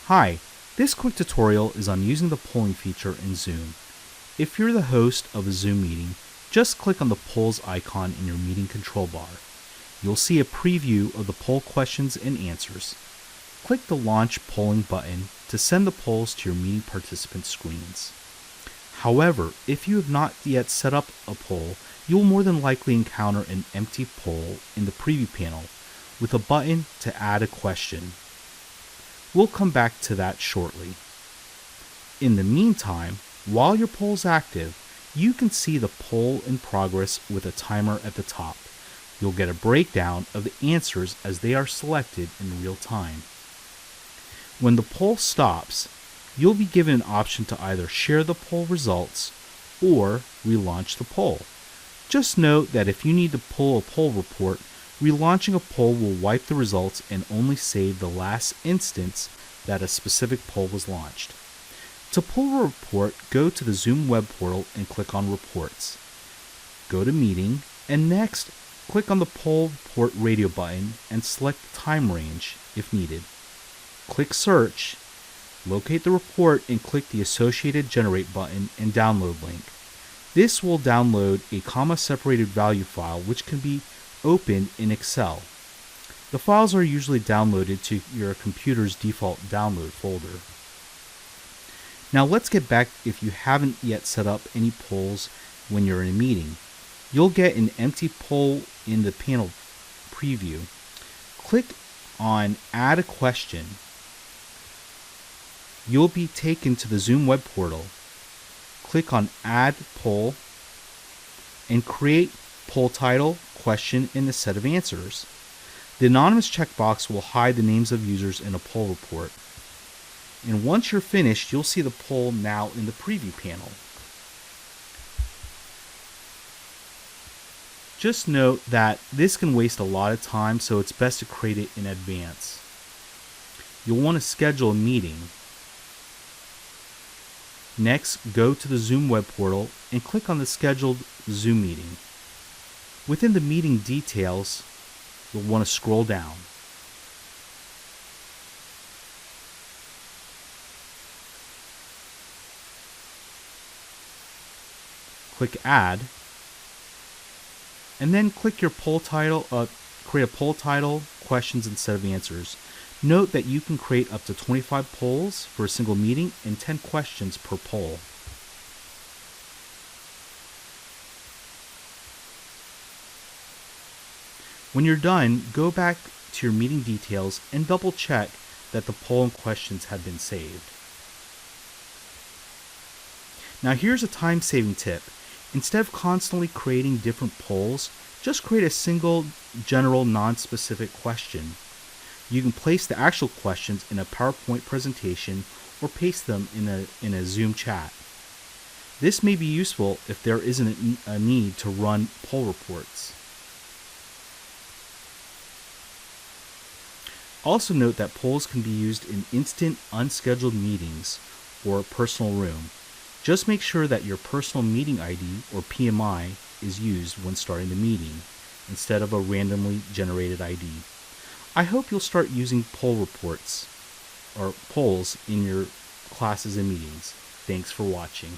Hi, this quick tutorial is on using the polling feature in Zoom. If you're the host of a Zoom meeting, just click on the polls icon in your meeting control bar. You'll see a preview of the poll questions and answers. Click the Launch Polling button to send the polls to your meeting participant screens. However, if you have not yet set up a poll, you will more than likely encounter an empty poll in the preview panel with a button to add a question. We'll come back to that shortly. In the meantime, while your poll is active, you can see the poll in progress with a timer at the top. You'll get a breakdown of the answers as they are selected in real time. When the poll stops, you'll be given an option to either share the poll results or relaunch the poll. Just note that if you need to pull a poll report, relaunching a poll will wipe the results and only save the last instance that a specific poll was launched. To pull a report, go to the Zoom web portal and click on Reports. Go to Meeting, and next, click on the Poll Report radio button and select the time range if needed. Click Search, locate the report, and click the associated Generate button and Download link. This will download a comma-separated value file which can be opened in Excel. The files are usually downloaded to your computer's default download folder. Now let's get back if you haven't yet set up any polls when you're in a meeting. You'll get an empty poll in the panel preview. Click on Add a Question. You'll be taken to the Zoom web portal. Click on Add Poll and create poll title, question, and a set of answers. The anonymous checkbox will hide the names of users in a poll report. And once you're finished, you'll see the poll now in the preview panel. Just note that this can waste a lot of time, so it's best to create it in advance. You'll want to schedule a meeting. Next, go to the Zoom web portal and click on the scheduled Zoom meeting. Within the meeting details, you'll want to scroll down. Click Add, and then click your poll title, create a poll title, questions, and set of answers. Note that you can create up to 25 polls for a single meeting and 10 questions per poll. When you're done, go back to your meeting details and double check that the poll and questions have been saved. Now here's a time-saving tip. Instead of constantly creating different polls, just create a single general non-specific question. You can place the actual questions in a PowerPoint presentation or paste them in a Zoom chat. This may be useful if there isn't a need to run poll reports. Also note that polls can be used in instant unscheduled meetings or a personal room. Just make sure that your personal meeting ID or PMI is used when starting the meeting instead of a randomly generated ID. I hope you'll start using poll reports or polls in your classes and meetings. Thanks for watching.